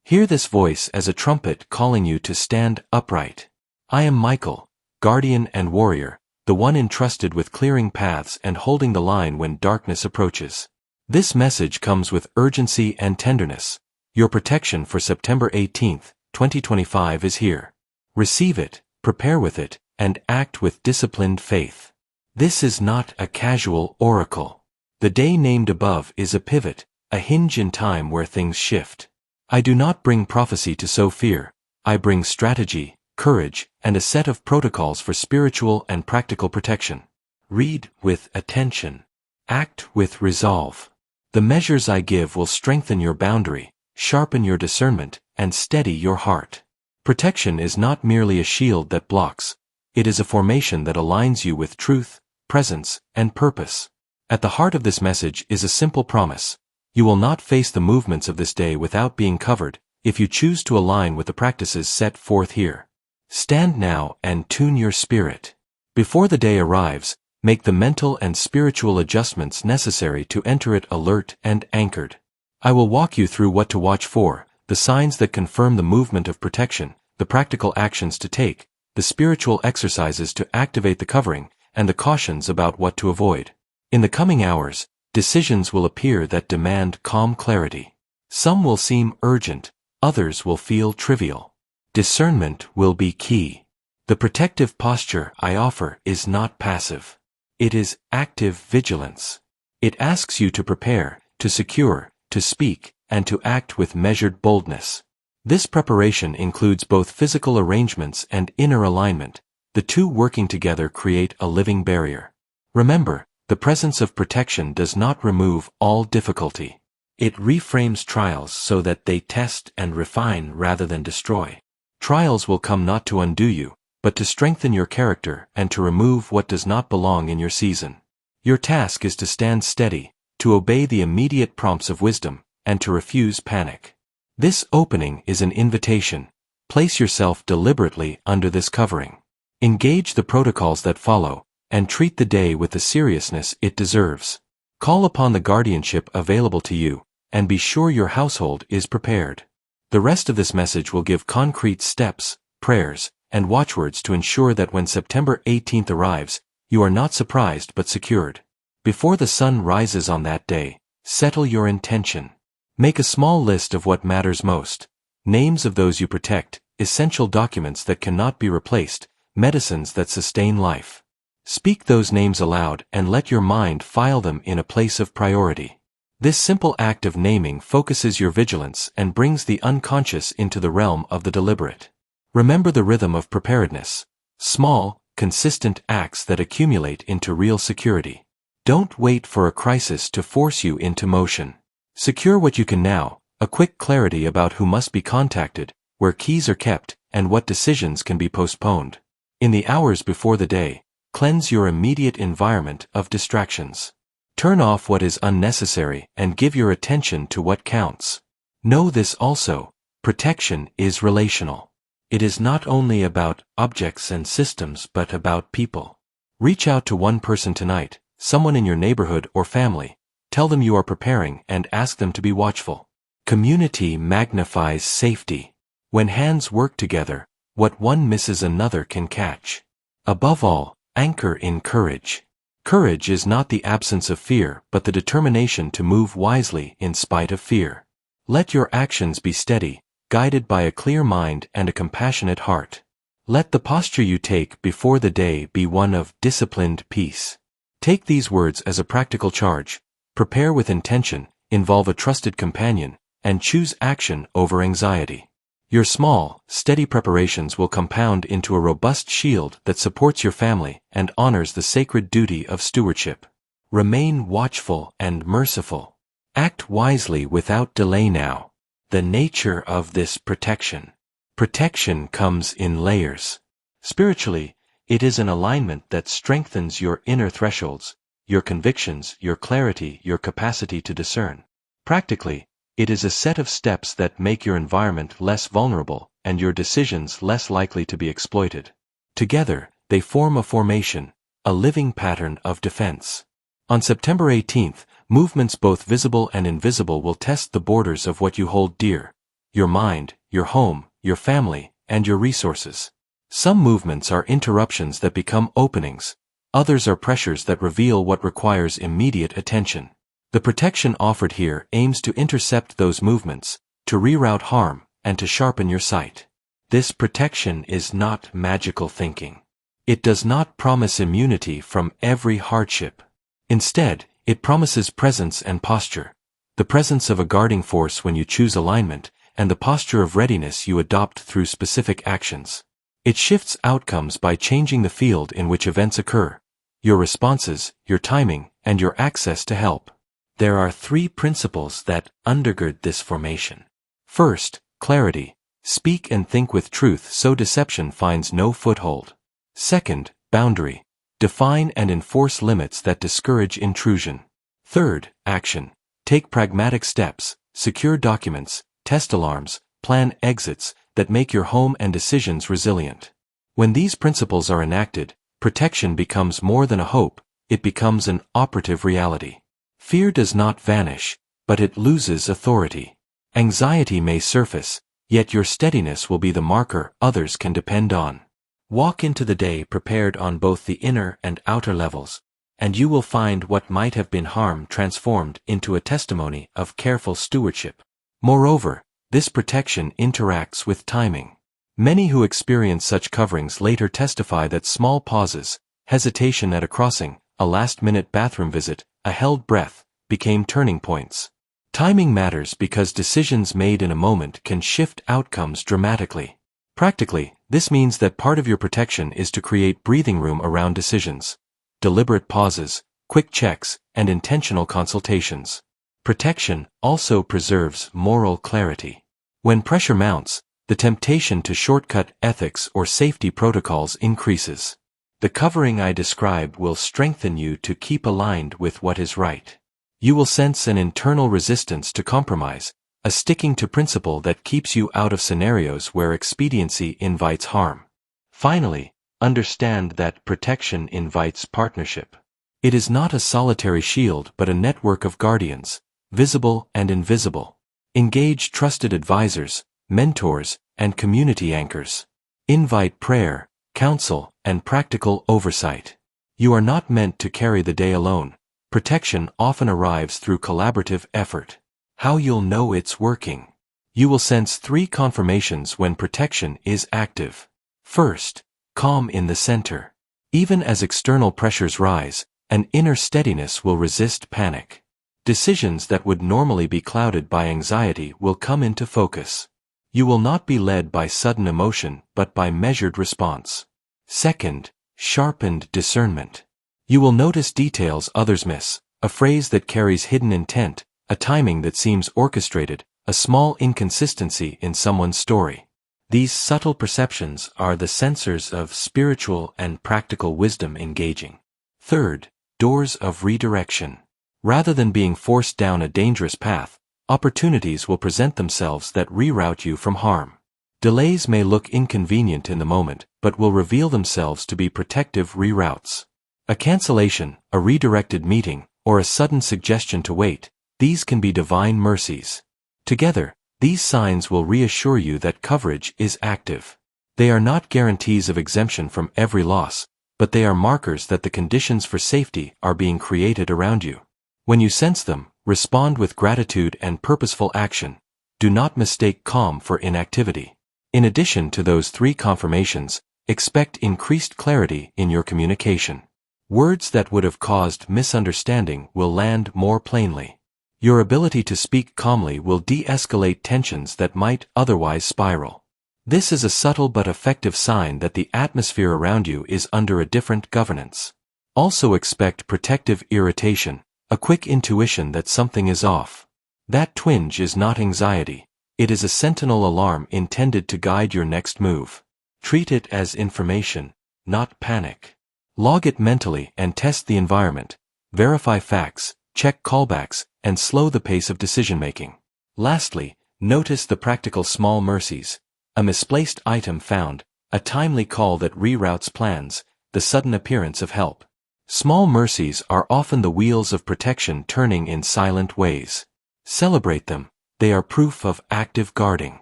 Hear this voice as a trumpet calling you to stand upright. I am Michael, guardian and warrior, the one entrusted with clearing paths and holding the line when darkness approaches. This message comes with urgency and tenderness. Your protection for September 18th, 2025 is here. Receive it, prepare with it, and act with disciplined faith. This is not a casual oracle. The day named above is a pivot, a hinge in time where things shift. I do not bring prophecy to sow fear. I bring strategy, courage, and a set of protocols for spiritual and practical protection. Read with attention. Act with resolve. The measures I give will strengthen your boundary, sharpen your discernment, and steady your heart. Protection is not merely a shield that blocks. It is a formation that aligns you with truth, presence, and purpose. At the heart of this message is a simple promise. You will not face the movements of this day without being covered, if you choose to align with the practices set forth here. Stand now and tune your spirit. Before the day arrives, make the mental and spiritual adjustments necessary to enter it alert and anchored. I will walk you through what to watch for, the signs that confirm the movement of protection, the practical actions to take, the spiritual exercises to activate the covering, and the cautions about what to avoid. In the coming hours, decisions will appear that demand calm clarity. Some will seem urgent, others will feel trivial. Discernment will be key. The protective posture I offer is not passive. It is active vigilance. It asks you to prepare, to secure, to speak, and to act with measured boldness. This preparation includes both physical arrangements and inner alignment. The two working together create a living barrier. Remember, the presence of protection does not remove all difficulty. It reframes trials so that they test and refine rather than destroy. Trials will come not to undo you, but to strengthen your character and to remove what does not belong in your season. Your task is to stand steady, to obey the immediate prompts of wisdom, and to refuse panic. This opening is an invitation. Place yourself deliberately under this covering. Engage the protocols that follow, and treat the day with the seriousness it deserves. Call upon the guardianship available to you, and be sure your household is prepared. The rest of this message will give concrete steps, prayers, and watchwords to ensure that when September 18th arrives, you are not surprised but secured. Before the sun rises on that day, settle your intention. Make a small list of what matters most. Names of those you protect, essential documents that cannot be replaced, medicines that sustain life. Speak those names aloud and let your mind file them in a place of priority. This simple act of naming focuses your vigilance and brings the unconscious into the realm of the deliberate. Remember the rhythm of preparedness. Small, consistent acts that accumulate into real security. Don't wait for a crisis to force you into motion. Secure what you can now, a quick clarity about who must be contacted, where keys are kept, and what decisions can be postponed. In the hours before the day, cleanse your immediate environment of distractions. Turn off what is unnecessary and give your attention to what counts. Know this also, protection is relational. It is not only about objects and systems but about people. Reach out to one person tonight, someone in your neighborhood or family. Tell them you are preparing and ask them to be watchful. Community magnifies safety. When hands work together, what one misses another can catch. Above all, anchor in courage. Courage is not the absence of fear but the determination to move wisely in spite of fear. Let your actions be steady, guided by a clear mind and a compassionate heart. Let the posture you take before the day be one of disciplined peace. Take these words as a practical charge. Prepare with intention, involve a trusted companion, and choose action over anxiety. Your small, steady preparations will compound into a robust shield that supports your family and honors the sacred duty of stewardship. Remain watchful and merciful. Act wisely without delay now. The nature of this protection. Protection comes in layers. Spiritually, it is an alignment that strengthens your inner thresholds, your convictions, your clarity, your capacity to discern. Practically, it is a set of steps that make your environment less vulnerable and your decisions less likely to be exploited. Together, they form a formation, a living pattern of defense. On September 18th, movements both visible and invisible will test the borders of what you hold dear. your mind, your home, your family, and your resources. Some movements are interruptions that become openings. Others are pressures that reveal what requires immediate attention. The protection offered here aims to intercept those movements, to reroute harm, and to sharpen your sight. This protection is not magical thinking. It does not promise immunity from every hardship. Instead, it promises presence and posture. The presence of a guarding force when you choose alignment, and the posture of readiness you adopt through specific actions. It shifts outcomes by changing the field in which events occur, your responses, your timing, and your access to help. There are 3 principles that undergird this formation. First, clarity. Speak and think with truth so deception finds no foothold. Second, boundary. Define and enforce limits that discourage intrusion. Third, action. Take pragmatic steps, secure documents, test alarms, plan exits that make your home and decisions resilient. When these principles are enacted, protection becomes more than a hope, it becomes an operative reality. Fear does not vanish, but it loses authority. Anxiety may surface, yet your steadiness will be the marker others can depend on. Walk into the day prepared on both the inner and outer levels, and you will find what might have been harm transformed into a testimony of careful stewardship. Moreover, this protection interacts with timing. Many who experience such coverings later testify that small pauses, hesitation at a crossing, a last-minute bathroom visit, a held breath, became turning points. Timing matters because decisions made in a moment can shift outcomes dramatically. Practically, this means that part of your protection is to create breathing room around decisions. Deliberate pauses, quick checks, and intentional consultations. Protection also preserves moral clarity. When pressure mounts, the temptation to shortcut ethics or safety protocols increases. The covering I describe will strengthen you to keep aligned with what is right. You will sense an internal resistance to compromise, a sticking to principle that keeps you out of scenarios where expediency invites harm. Finally, understand that protection invites partnership. It is not a solitary shield but a network of guardians, visible and invisible. Engage trusted advisors, mentors, and community anchors. Invite prayer, counsel, and practical oversight. You are not meant to carry the day alone. Protection often arrives through collaborative effort. How you'll know it's working. You will sense 3 confirmations when protection is active. First, calm in the center. Even as external pressures rise, an inner steadiness will resist panic. Decisions that would normally be clouded by anxiety will come into focus. You will not be led by sudden emotion but by measured response. Second, sharpened discernment. You will notice details others miss, a phrase that carries hidden intent, a timing that seems orchestrated, a small inconsistency in someone's story. These subtle perceptions are the sensors of spiritual and practical wisdom engaging. Third, doors of redirection. Rather than being forced down a dangerous path, opportunities will present themselves that reroute you from harm. Delays may look inconvenient in the moment, but will reveal themselves to be protective reroutes. A cancellation, a redirected meeting, or a sudden suggestion to wait, these can be divine mercies. Together, these signs will reassure you that coverage is active. They are not guarantees of exemption from every loss, but they are markers that the conditions for safety are being created around you. When you sense them, respond with gratitude and purposeful action. Do not mistake calm for inactivity. In addition to those 3 confirmations, expect increased clarity in your communication. Words that would have caused misunderstanding will land more plainly. Your ability to speak calmly will de-escalate tensions that might otherwise spiral. This is a subtle but effective sign that the atmosphere around you is under a different governance. Also expect protective irritation, a quick intuition that something is off. That twinge is not anxiety. It is a sentinel alarm intended to guide your next move. Treat it as information, not panic. Log it mentally and test the environment. Verify facts, check callbacks, and slow the pace of decision-making. Lastly, notice the practical small mercies. A misplaced item found, a timely call that reroutes plans, the sudden appearance of help. Small mercies are often the wheels of protection turning in silent ways. Celebrate them. They are proof of active guarding.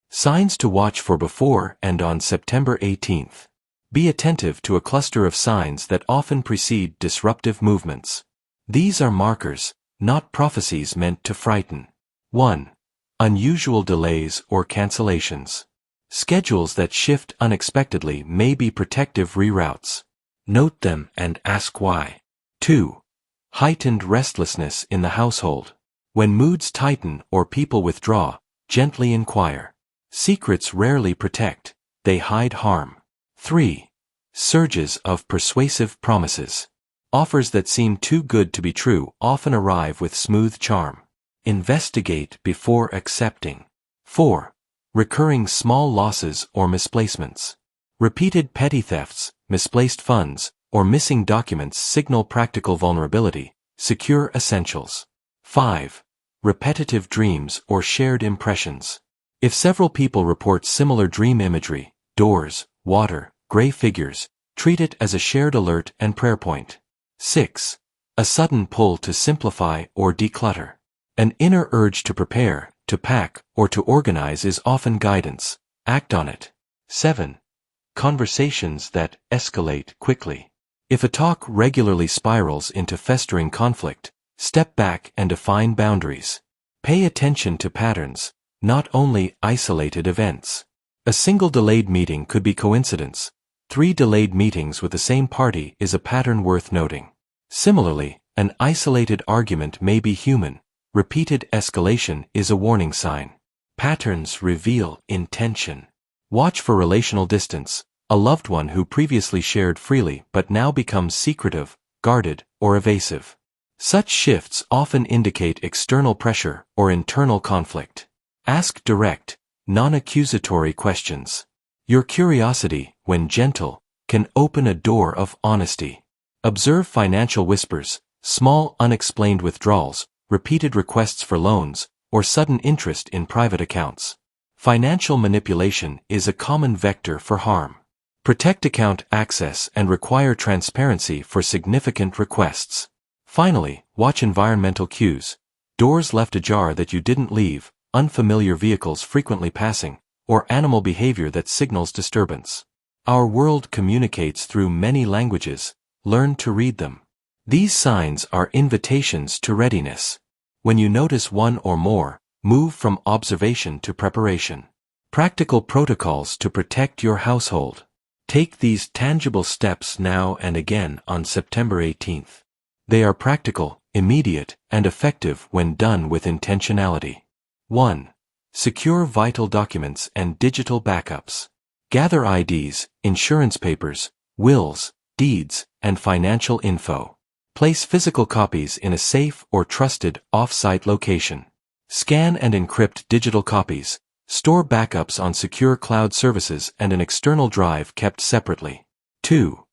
Signs to watch for before and on September 18th. Be attentive to a cluster of signs that often precede disruptive movements. These are markers, not prophecies meant to frighten. 1. Unusual delays or cancellations. Schedules that shift unexpectedly may be protective reroutes. Note them and ask why. 2. Heightened restlessness in the household. When moods tighten or people withdraw, gently inquire. Secrets rarely protect, they hide harm. 3. Surges of persuasive promises. Offers that seem too good to be true often arrive with smooth charm. Investigate before accepting. 4. Recurring small losses or misplacements. Repeated petty thefts, misplaced funds, or missing documents signal practical vulnerability. Secure essentials. 5. Repetitive dreams or shared impressions. If several people report similar dream imagery, doors, water, gray figures, treat it as a shared alert and prayer point. 6. A sudden pull to simplify or declutter. An inner urge to prepare, to pack, or to organize is often guidance. Act on it. 7. Conversations that escalate quickly. If a talk regularly spirals into festering conflict, step back and define boundaries. Pay attention to patterns, not only isolated events. A single delayed meeting could be coincidence. 3 delayed meetings with the same party is a pattern worth noting. Similarly, an isolated argument may be human. Repeated escalation is a warning sign. Patterns reveal intention. Watch for relational distance, a loved one who previously shared freely but now becomes secretive, guarded, or evasive. Such shifts often indicate external pressure or internal conflict. Ask direct, non-accusatory questions. Your curiosity, when gentle, can open a door of honesty. Observe financial whispers, small unexplained withdrawals, repeated requests for loans, or sudden interest in private accounts. Financial manipulation is a common vector for harm. Protect account access and require transparency for significant requests. Finally, watch environmental cues. Doors left ajar that you didn't leave, unfamiliar vehicles frequently passing, or animal behavior that signals disturbance. Our world communicates through many languages. Learn to read them. These signs are invitations to readiness. When you notice one or more, move from observation to preparation. Practical protocols to protect your household. Take these tangible steps now and again on September 18th. They are practical, immediate, and effective when done with intentionality. 1. Secure vital documents and digital backups. Gather IDs, insurance papers, wills, deeds, and financial info. Place physical copies in a safe or trusted off-site location. Scan and encrypt digital copies. Store backups on secure cloud services and an external drive kept separately. 2.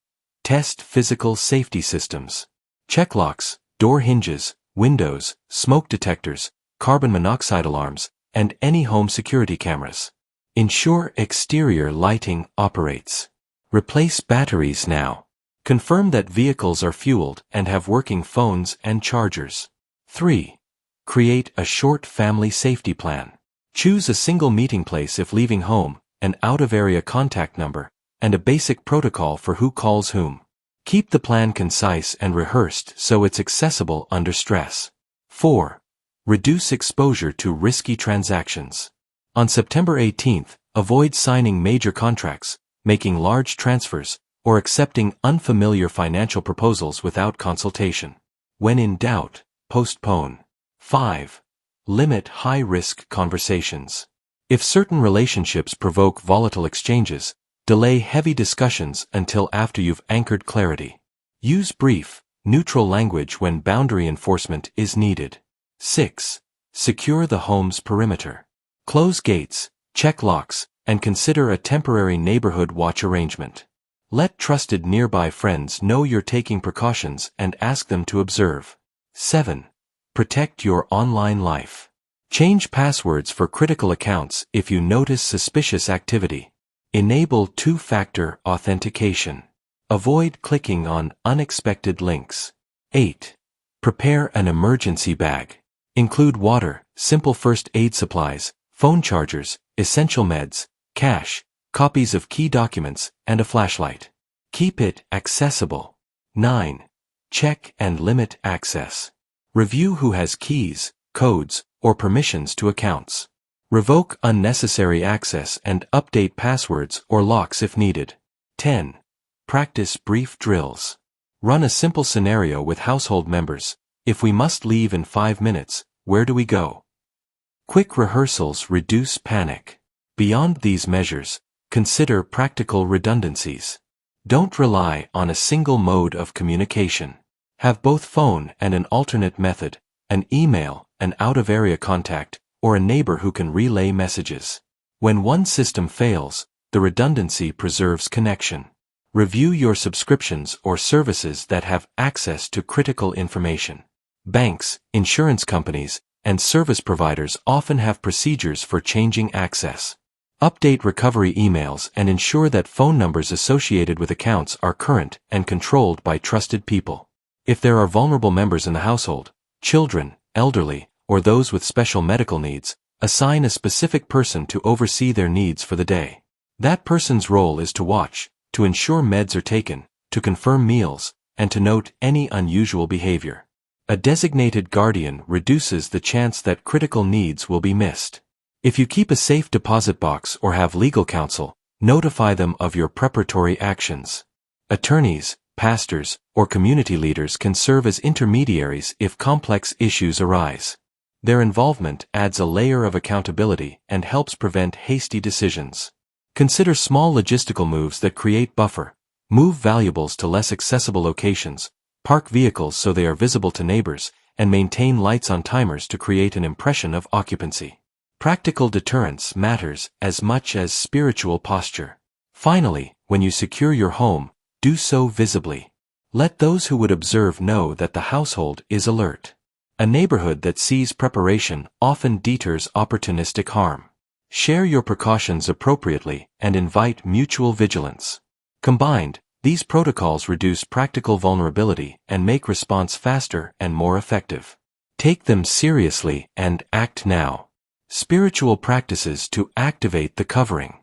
Test physical safety systems. Check locks, door hinges, windows, smoke detectors, carbon monoxide alarms, and any home security cameras. Ensure exterior lighting operates. Replace batteries now. Confirm that vehicles are fueled and have working phones and chargers. 3. Create a short family safety plan. Choose a single meeting place if leaving home, an out-of-area contact number, and a basic protocol for who calls whom. Keep the plan concise and rehearsed so it's accessible under stress. 4. Reduce exposure to risky transactions. On September 18th, avoid signing major contracts, making large transfers, or accepting unfamiliar financial proposals without consultation. When in doubt, postpone. 5. Limit high-risk conversations. If certain relationships provoke volatile exchanges, delay heavy discussions until after you've anchored clarity. Use brief, neutral language when boundary enforcement is needed. 6. Secure the home's perimeter. Close gates, check locks, and consider a temporary neighborhood watch arrangement. Let trusted nearby friends know you're taking precautions and ask them to observe. 7. Protect your online life. Change passwords for critical accounts if you notice suspicious activity. Enable two-factor authentication. Avoid clicking on unexpected links. 8. Prepare an emergency bag. Include water, simple first aid supplies, phone chargers, essential meds, cash, copies of key documents, and a flashlight. Keep it accessible. 9. Check and limit access. Review who has keys, codes, or permissions to accounts. Revoke unnecessary access and update passwords or locks if needed. 10. Practice brief drills. Run a simple scenario with household members. If we must leave in 5 minutes, where do we go? Quick rehearsals reduce panic. Beyond these measures, consider practical redundancies. Don't rely on a single mode of communication. Have both phone and an alternate method, an email, an out-of-area contact, or a neighbor who can relay messages. When one system fails, the redundancy preserves connection. Review your subscriptions or services that have access to critical information. Banks, insurance companies, and service providers often have procedures for changing access. Update recovery emails and ensure that phone numbers associated with accounts are current and controlled by trusted people. If there are vulnerable members in the household, children, elderly, or those with special medical needs, assign a specific person to oversee their needs for the day. That person's role is to watch, to ensure meds are taken, to confirm meals, and to note any unusual behavior. A designated guardian reduces the chance that critical needs will be missed. If you keep a safe deposit box or have legal counsel, notify them of your preparatory actions. Attorneys, pastors, or community leaders can serve as intermediaries if complex issues arise. Their involvement adds a layer of accountability and helps prevent hasty decisions. Consider small logistical moves that create buffer. Move valuables to less accessible locations, park vehicles so they are visible to neighbors, and maintain lights on timers to create an impression of occupancy. Practical deterrence matters as much as spiritual posture. Finally, when you secure your home, do so visibly. Let those who would observe know that the household is alert. A neighborhood that sees preparation often deters opportunistic harm. Share your precautions appropriately and invite mutual vigilance. Combined, these protocols reduce practical vulnerability and make response faster and more effective. Take them seriously and act now. Spiritual practices to activate the covering.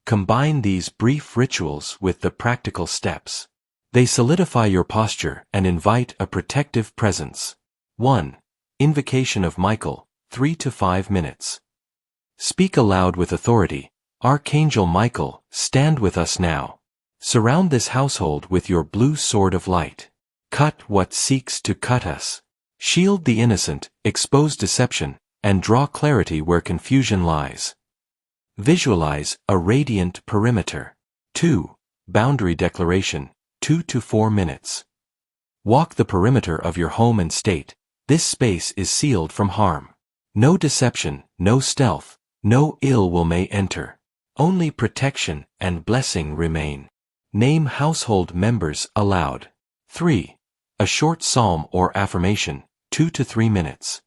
Combine these brief rituals with the practical steps. They solidify your posture and invite a protective presence. 1. Invocation of Michael, 3 to 5 minutes. Speak aloud with authority. Archangel Michael, stand with us now. Surround this household with your blue sword of light. Cut what seeks to cut us. Shield the innocent, expose deception, and draw clarity where confusion lies. Visualize a radiant perimeter. 2. Boundary declaration, 2 to 4 minutes. Walk the perimeter of your home and state. This space is sealed from harm. No deception, no stealth, no ill will may enter. Only protection and blessing remain. Name household members aloud. 3. A short psalm or affirmation, 2 to 3 minutes.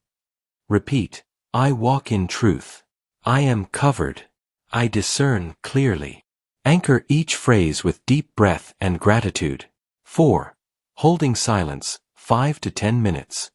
Repeat, I walk in truth. I am covered. I discern clearly. Anchor each phrase with deep breath and gratitude. 4. Holding silence, 5 to 10 minutes.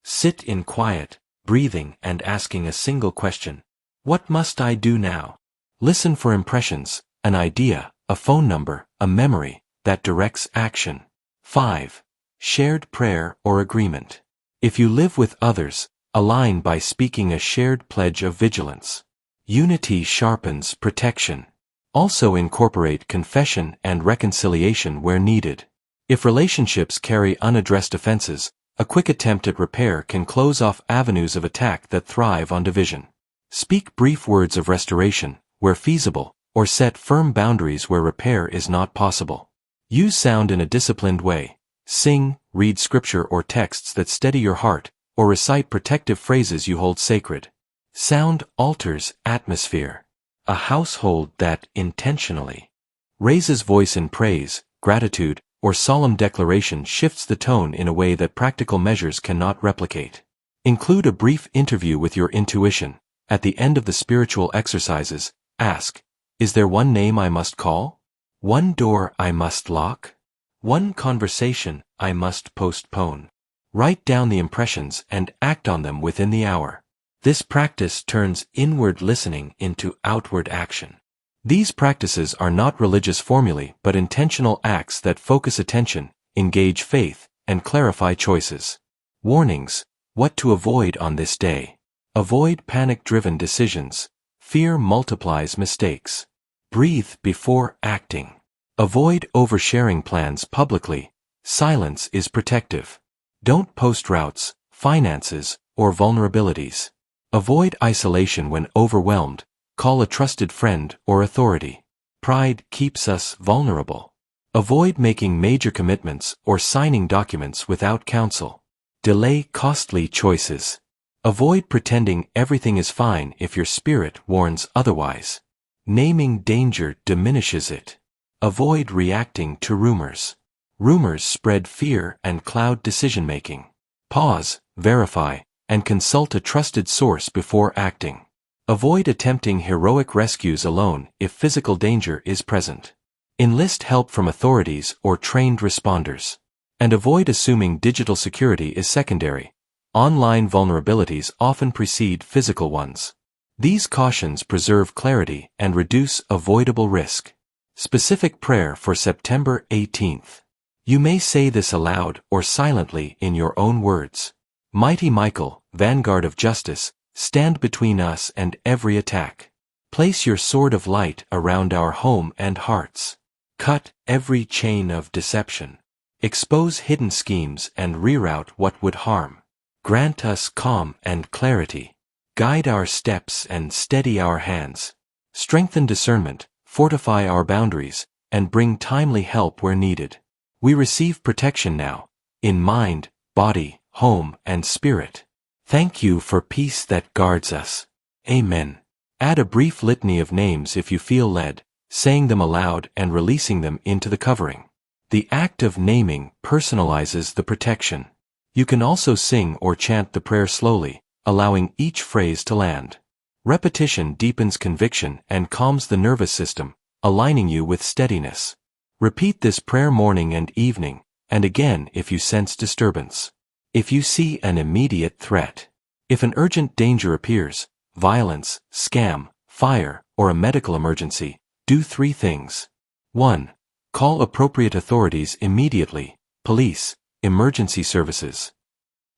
Sit in quiet, breathing and asking a single question. What must I do now? Listen for impressions, an idea, a phone number, a memory that directs action. 5. Shared prayer or agreement. If you live with others, align by speaking a shared pledge of vigilance. Unity sharpens protection. Also incorporate confession and reconciliation where needed. If relationships carry unaddressed offenses, a quick attempt at repair can close off avenues of attack that thrive on division. Speak brief words of restoration, where feasible, or set firm boundaries where repair is not possible. Use sound in a disciplined way. Sing, read scripture or texts that steady your heart, or recite protective phrases you hold sacred. Sound alters atmosphere. A household that intentionally raises voice in praise, gratitude, or solemn declaration shifts the tone in a way that practical measures cannot replicate. Include a brief interview with your intuition. At the end of the spiritual exercises, ask, is there one name I must call? One door I must lock? One conversation I must postpone? Write down the impressions and act on them within the hour. This practice turns inward listening into outward action. These practices are not religious formulae but intentional acts that focus attention, engage faith, and clarify choices. Warnings: what to avoid on this day. Avoid panic-driven decisions. Fear multiplies mistakes. Breathe before acting. Avoid oversharing plans publicly. Silence is protective. Don't post routes, finances, or vulnerabilities. Avoid isolation when overwhelmed. Call a trusted friend or authority. Pride keeps us vulnerable. Avoid making major commitments or signing documents without counsel. Delay costly choices. Avoid pretending everything is fine if your spirit warns otherwise. Naming danger diminishes it. Avoid reacting to rumors. Rumors spread fear and cloud decision-making. Pause, verify, and consult a trusted source before acting. Avoid attempting heroic rescues alone if physical danger is present. Enlist help from authorities or trained responders. And avoid assuming digital security is secondary. Online vulnerabilities often precede physical ones. These cautions preserve clarity and reduce avoidable risk. Specific prayer for September 18th. You may say this aloud or silently in your own words. Mighty Michael, vanguard of justice, stand between us and every attack. Place your sword of light around our home and hearts. Cut every chain of deception. Expose hidden schemes and reroute what would harm. Grant us calm and clarity. Guide our steps and steady our hands. Strengthen discernment, fortify our boundaries, and bring timely help where needed. We receive protection now, in mind, body, home, and spirit. Thank you for peace that guards us. Amen. Add a brief litany of names if you feel led, saying them aloud and releasing them into the covering. The act of naming personalizes the protection. You can also sing or chant the prayer slowly, allowing each phrase to land. Repetition deepens conviction and calms the nervous system, aligning you with steadiness. Repeat this prayer morning and evening, and again if you sense disturbance. If you see an immediate threat. If an urgent danger appears, violence, scam, fire, or a medical emergency, do 3 things. 1. Call appropriate authorities immediately, police, emergency services.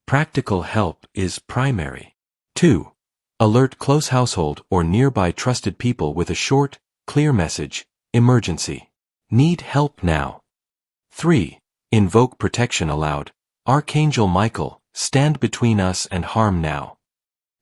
Practical help is primary. 2. Alert close household or nearby trusted people with a short, clear message, emergency. Need help now. 3. Invoke protection aloud. Archangel Michael, stand between us and harm now.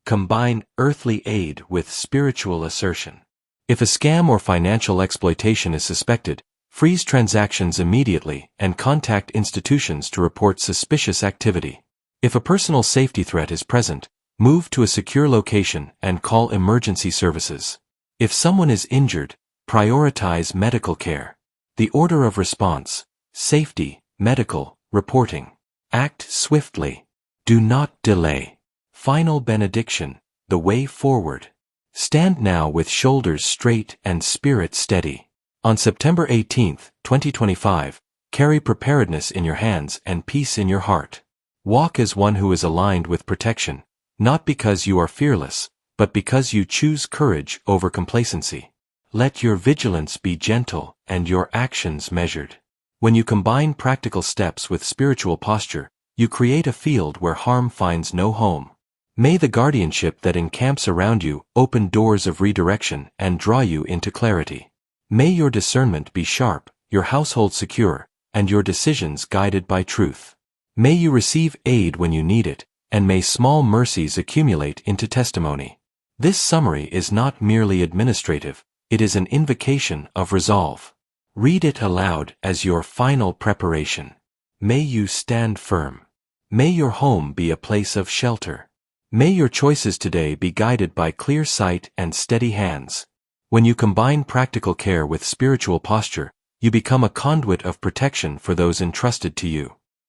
Combine earthly aid with spiritual assertion. If a scam or financial exploitation is suspected, freeze transactions immediately and contact institutions to report suspicious activity. If a personal safety threat is present, move to a secure location and call emergency services. If someone is injured, prioritize medical care. The order of response: safety, medical, reporting. Act swiftly. Do not delay. Final benediction: the way forward. Stand now with shoulders straight and spirit steady. On September 18th, 2025, carry preparedness in your hands and peace in your heart. Walk as one who is aligned with protection, not because you are fearless, but because you choose courage over complacency. Let your vigilance be gentle and your actions measured. When you combine practical steps with spiritual posture, you create a field where harm finds no home. May the guardianship that encamps around you open doors of redirection and draw you into clarity. May your discernment be sharp, your household secure, and your decisions guided by truth. May you receive aid when you need it, and may small mercies accumulate into testimony. This summary is not merely administrative, it is an invocation of resolve. Read it aloud as your final preparation. May you stand firm. May your home be a place of shelter. May your choices today be guided by clear sight and steady hands. When you combine practical care with spiritual posture, you become a conduit of protection for those entrusted to you.